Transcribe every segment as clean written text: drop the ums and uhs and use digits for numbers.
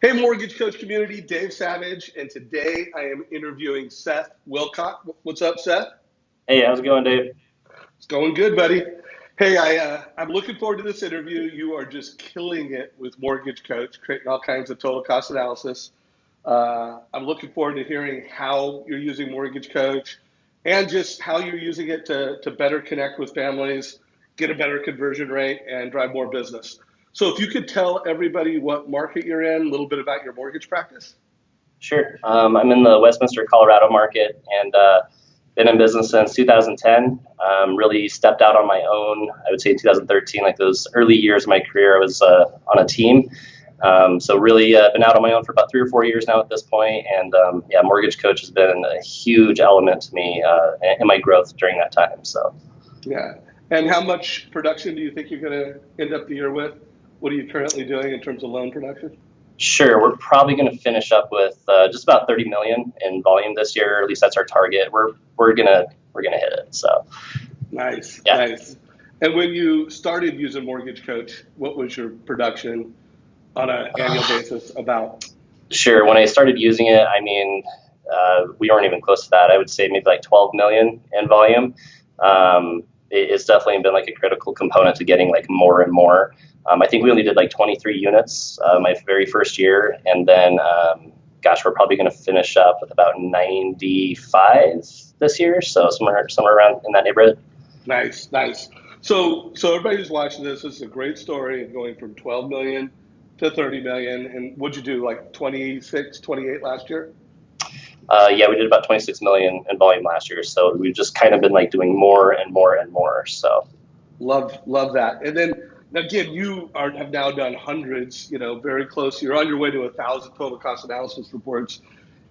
Hey, Mortgage Coach community, Dave Savage, and today I am interviewing Seth Wilcock. What's up, Seth? Hey, how's it going, Dave? It's going good, buddy. Hey, I'm looking forward to this interview. You are just killing it with Mortgage Coach, creating all kinds of total cost analysis. I'm looking forward to hearing how you're using Mortgage Coach and just how you're using it to better connect with families, get a better conversion rate, and drive more business. So, if you could tell everybody what market you're in, a little bit about your mortgage practice. Sure. I'm in the Westminster, Colorado market and been in business since 2010. Really stepped out on my own, I would say in 2013, like those early years of my career, I was on a team. So really been out on my own for about 3 or 4 years now at this point. And yeah, Mortgage Coach has been a huge element to me in my growth during that time. So. Yeah. And how much production do you think you're going to end up the year with? What are you currently doing in terms of loan production? Sure, we're probably going to finish up with just about 30 million in volume this year. At least that's our target. We're gonna hit it. So Nice, yeah, nice. And when you started using Mortgage Coach, what was your production on an annual basis about? sure. When I started using it, I mean, we weren't even close to that. I would say maybe like 12 million in volume. It's definitely been like a critical component to getting like more and more. I think we only did like 23 units my very first year, and then gosh, we're probably going to finish up with about 95 this year, so somewhere around in that neighborhood. Nice, nice. So everybody who's watching this is a great story going from 12 million to 30 million. And what'd you do, like 26, 28 last year? Yeah, we did about 26 million in volume last year, so we've just kind of been like doing more and more and more. So Love that. And then again, have now done hundreds, very close. You're on your way to 1,000 total cost analysis reports.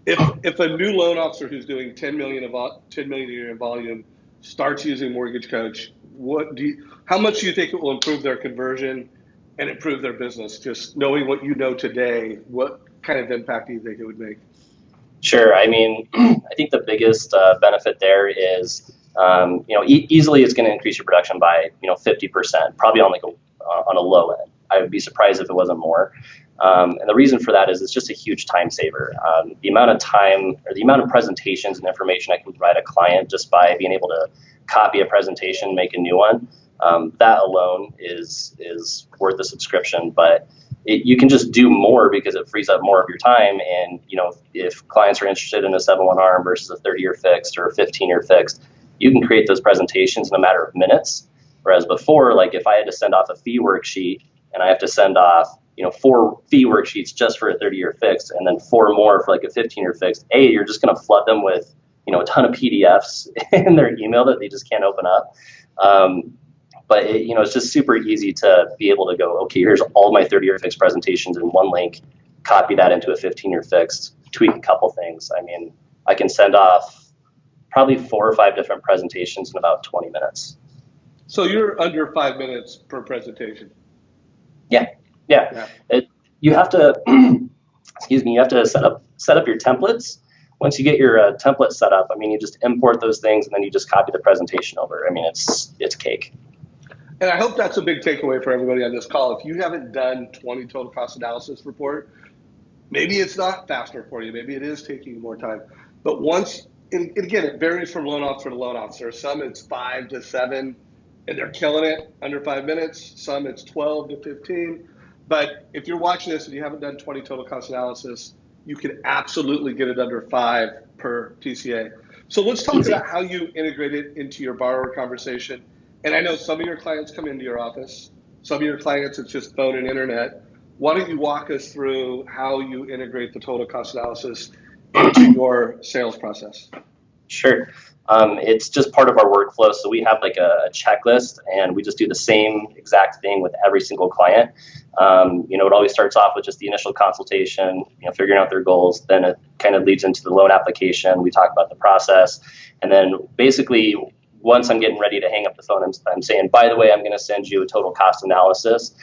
If a new loan officer who's doing 10 million a year in volume starts using Mortgage Coach, how much do you think it will improve their conversion and improve their business? Just knowing what you know today, what kind of impact do you think it would make? sure. I mean, I think the biggest benefit there is, easily it's going to increase your production by, 50%, probably on like on a low end. I would be surprised if it wasn't more. And the reason for that is it's just a huge time saver. The amount of time or the amount of presentations and information I can provide a client just by being able to copy a presentation, make a new one, that alone is worth a subscription. But you can just do more because it frees up more of your time. And if clients are interested in a 7/1 arm versus a 30-year fixed or a 15-year fixed, you can create those presentations in a matter of minutes. Whereas before, like if I had to send off a fee worksheet and I have to send off 4 fee worksheets just for a 30-year fixed and then 4 more for like a 15-year fixed, you're just going to flood them with a ton of PDFs in their email that they just can't open up. But it's just super easy to be able to go, okay, here's all my 30-year fixed presentations in one link, copy that into a 15-year fixed, tweak a couple things. I mean, I can send off probably 4 or 5 different presentations in about 20 minutes. So you're under 5 minutes per presentation. Yeah, yeah. Yeah. You have to, excuse me, you have to set up your templates. Once you get your template set up, I mean, you just import those things and then you just copy the presentation over. I mean, it's cake. And I hope that's a big takeaway for everybody on this call. If you haven't done 20 total cost analysis report, maybe it's not faster for you. Maybe it is taking more time. But and again, it varies from loan officer to loan officer. Some it's 5 to 7, and they're killing it under 5 minutes. Some it's 12 to 15. But if you're watching this and you haven't done 20 total cost analysis, you can absolutely get it under 5 per TCA. So let's talk Easy. about how you integrate it into your borrower conversation. And I know some of your clients come into your office. Some of your clients, it's just phone and internet. Why don't you walk us through how you integrate the total cost analysis into your sales process? Sure. It's just part of our workflow. So we have like a checklist and we just do the same exact thing with every single client. It always starts off with just the initial consultation, figuring out their goals. Then it kind of leads into the loan application. We talk about the process. And then basically, once I'm getting ready to hang up the phone, I'm saying, by the way, I'm going to send you a total cost analysis.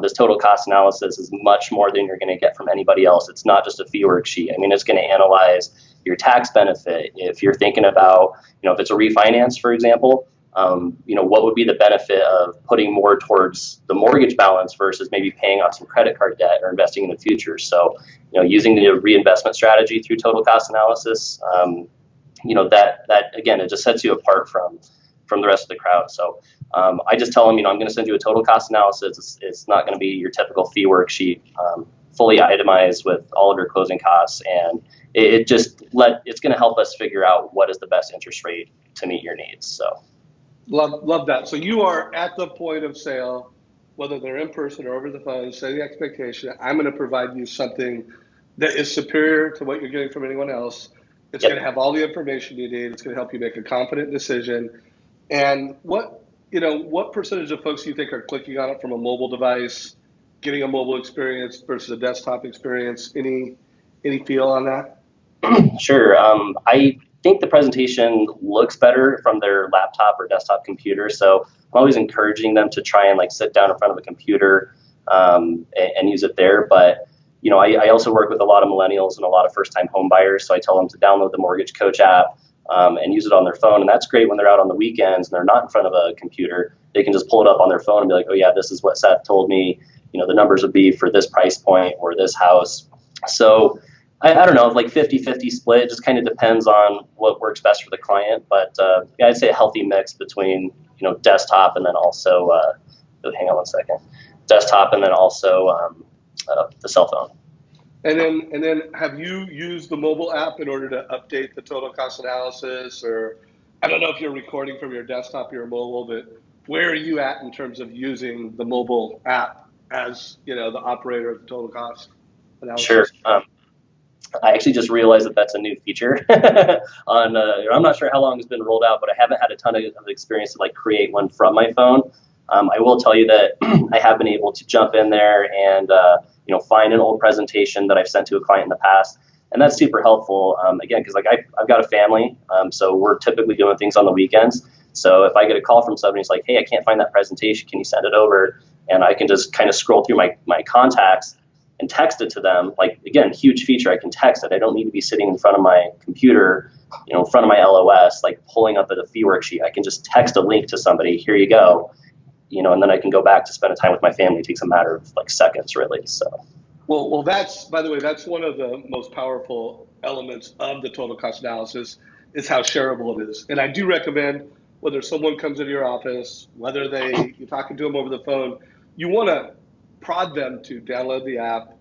This total cost analysis is much more than you're going to get from anybody else. It's not just a fee worksheet. I mean, it's going to analyze your tax benefit. If you're thinking about, if it's a refinance, for example, what would be the benefit of putting more towards the mortgage balance versus maybe paying off some credit card debt or investing in the future. So, using the reinvestment strategy through total cost analysis, that again, it just sets you apart from the rest of the crowd. So I just tell them, I'm going to send you a total cost analysis. It's not going to be your typical fee worksheet, fully itemized with all of your closing costs, and it's going to help us figure out what is the best interest rate to meet your needs. So. Love that. So you are at the point of sale, whether they're in person or over the phone, setting the expectation. I'm going to provide you something that is superior to what you're getting from anyone else. It's going to have all the information you need. It's going to help you make a confident decision. And what percentage of folks do you think are clicking on it from a mobile device, getting a mobile experience versus a desktop experience? Any feel on that? Sure. I think the presentation looks better from their laptop or desktop computer. So I'm always encouraging them to try and sit down in front of a computer and use it there. But I also work with a lot of millennials and a lot of first-time home buyers. So I tell them to download the Mortgage Coach app and use it on their phone. And that's great when they're out on the weekends and they're not in front of a computer. They can just pull it up on their phone and be like, oh yeah, this is what Seth told me. The numbers would be for this price point or this house. So I don't know, like 50-50 split. It just kind of depends on what works best for the client. But I'd say a healthy mix between, desktop and then also, hang on one second, desktop and then also the cell phone. And then have you used the mobile app in order to update the total cost analysis? Or I don't know if you're recording from your desktop or your mobile, but where are you at in terms of using the mobile app as, the operator of the total cost analysis? Sure. I actually just realized that that's a new feature on, I'm not sure how long it's been rolled out, but I haven't had a ton of experience to create one from my phone. I will tell you that I have been able to jump in there and, find an old presentation that I've sent to a client in the past. And that's super helpful, again, because I've got a family, so we're typically doing things on the weekends. So if I get a call from somebody who's like, hey, I can't find that presentation, can you send it over? And I can just kind of scroll through my contacts and text it to them. Again, huge feature, I can text it. I don't need to be sitting in front of my computer, in front of my LOS, pulling up the fee worksheet. I can just text a link to somebody, here you go, and then I can go back to spend time with my family. It takes a matter of seconds, really. So. Well, that's, by the way, that's one of the most powerful elements of the total cost analysis is how shareable it is. And I do recommend, whether someone comes into your office, whether you're talking to them over the phone, you want to prod them to download the app,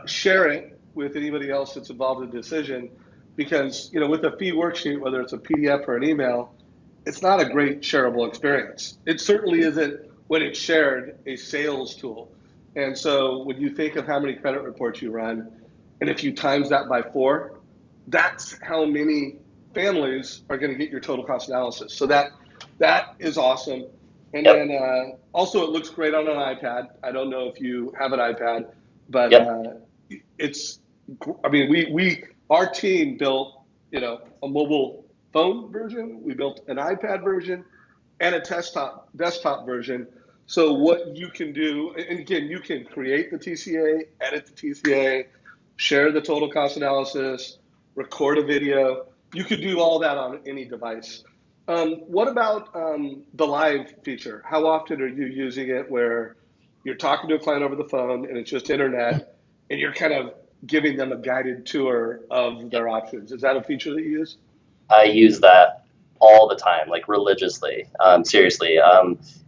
share it with anybody else that's involved in the decision, because with a fee worksheet, whether it's a PDF or an email, it's not a great shareable experience. It certainly isn't, when it's shared, a sales tool. And so when you think of how many credit reports you run, and if you times that by 4, that's how many families are going to get your total cost analysis. So that is awesome. And then also it looks great on an iPad. I don't know if you have an iPad, but our team built, a mobile phone version. We built an iPad version and a desktop version. So what you can do, and again, you can create the TCA, edit the TCA, share the total cost analysis, record a video. You could do all that on any device. What about the live feature? How often are you using it where you're talking to a client over the phone and it's just internet and you're kind of giving them a guided tour of their options? Is that a feature that you use? I use that all the time, religiously. Seriously.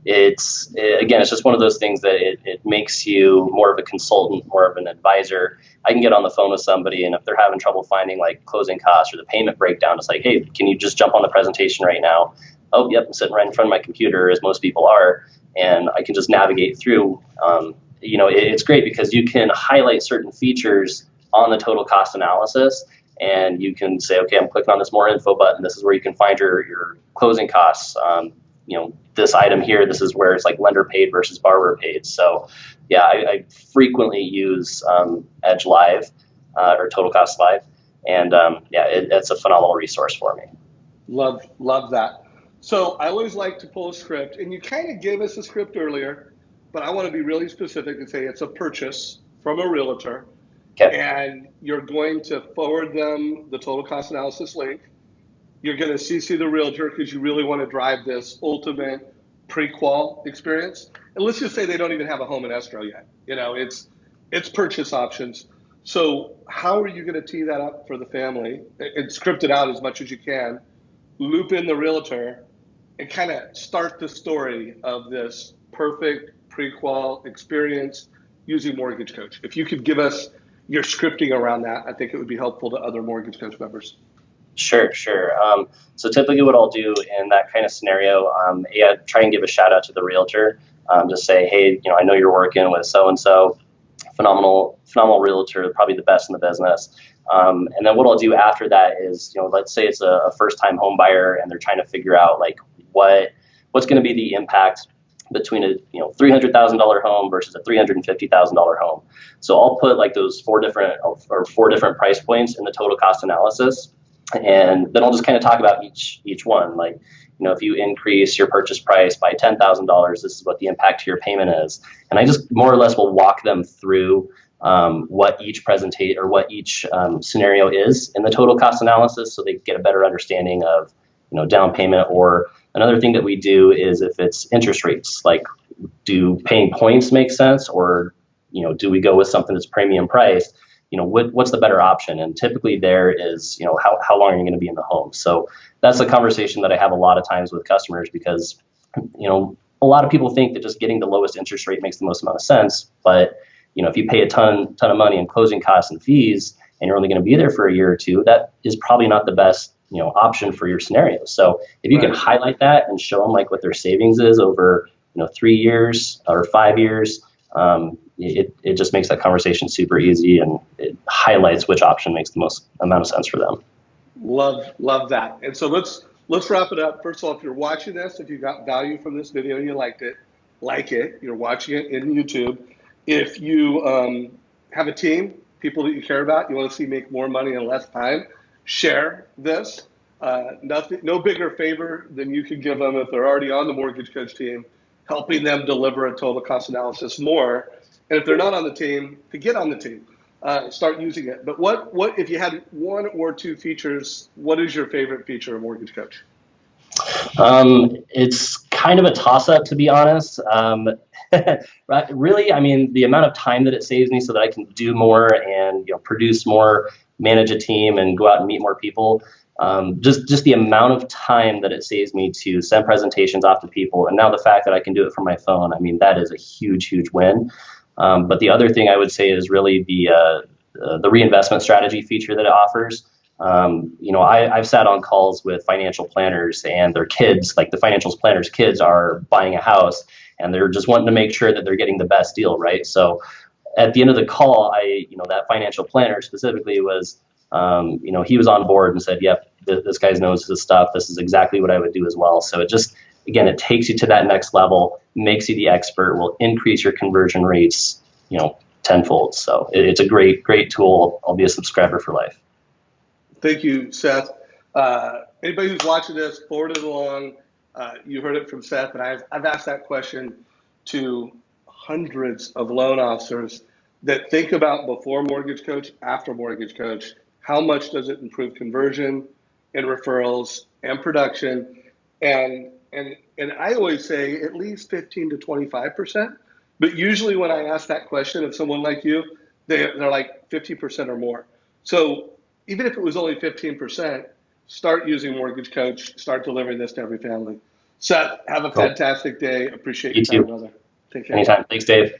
It's just one of those things that it makes you more of a consultant, more of an advisor. I can get on the phone with somebody, and if they're having trouble finding closing costs or the payment breakdown, it's like, hey, can you just jump on the presentation right now? Oh, yep, I'm sitting right in front of my computer, as most people are, and I can just navigate through. It's great because you can highlight certain features on the total cost analysis, and you can say, okay, I'm clicking on this more info button. This is where you can find your closing costs. This item here, this is where it's lender paid versus borrower paid. So yeah, I frequently use Edge Live or Total Cost Live. And it's a phenomenal resource for me. Love that. So I always like to pull a script, and you kind of gave us a script earlier, but I want to be really specific and say it's a purchase from a realtor. Okay. And you're going to forward them the total cost analysis link. You're going to CC the realtor because you really want to drive this ultimate pre-qual experience. And let's just say they don't even have a home in escrow yet. It's purchase options. So how are you going to tee that up for the family and script it out as much as you can, loop in the realtor, and kind of start the story of this perfect pre-qual experience using Mortgage Coach? If you could give us your scripting around that, I think it would be helpful to other Mortgage Coach members. Sure, sure. So typically what I'll do in that kind of scenario, try and give a shout out to the realtor. Just say, hey, I know you're working with so-and-so, phenomenal realtor, probably the best in the business. And then what I'll do after that is, let's say it's a first-time home buyer and they're trying to figure out like what's going to be the impact between a $300,000 home versus a $350,000 home. So I'll put like those four different price points in the total cost analysis. And then I'll just kind of talk about each one. Like, if you increase your purchase price by $10,000, this is what the impact to your payment is. And I just more or less will walk them through what each scenario is in the total cost analysis, so they get a better understanding of down payment. Or another thing that we do is if it's interest rates, like, do paying points make sense, or do we go with something that's premium priced? What's the better option? And typically there is, how long are you going to be in the home? So that's a conversation that I have a lot of times with customers, because, a lot of people think that just getting the lowest interest rate makes the most amount of sense. But, if you pay a ton of money in closing costs and fees, and you're only going to be there for a year or two, that is probably not the best, option for your scenario. So if you can highlight that and show them like what their savings is over, 3 years or 5 years, it just makes that conversation super easy, and it highlights which option makes the most amount of sense for them. Love that. And so let's wrap it up. First of all, if you're watching this, if you got value from this video and you liked it, like it. You're watching it in YouTube. If you have a team, people that you care about, you want to see make more money in less time, share this. No bigger favor than you can give them if they're already on the Mortgage Coach team, helping them deliver a total cost analysis more. And if they're not on the team, to get on the team, start using it. But what if you had one or two features, what is your favorite feature of Mortgage Coach? It's kind of a toss-up, to be honest. Really, I mean, the amount of time that it saves me so that I can do more and produce more, manage a team, and go out and meet more people. Just the amount of time that it saves me to send presentations off to people, and now the fact that I can do it from my phone, I mean, that is a huge win. But the other thing I would say is really the reinvestment strategy feature that it offers. I've sat on calls with financial planners and their kids, like the financial planners' kids are buying a house and they're just wanting to make sure that they're getting the best deal, right? So at the end of the call, that financial planner specifically was, he was on board and said, yep, this guy knows his stuff. This is exactly what I would do as well. So it just, again, it takes you to that next level, makes you the expert, will increase your conversion rates, tenfold. So it's a great tool. I'll be a subscriber for life. Thank you, Seth. Anybody who's watching this, forward it along. You heard it from Seth, and I've asked that question to hundreds of loan officers that think about before Mortgage Coach, after Mortgage Coach. How much does it improve conversion and referrals and production? And I always say at least 15 to 25%. But usually when I ask that question of someone like you, they're like 50% or more. So even if it was only 15%, start using Mortgage Coach, start delivering this to every family. Seth, have a fantastic day. Appreciate your time, brother. Take care. Anytime. Thanks, Dave.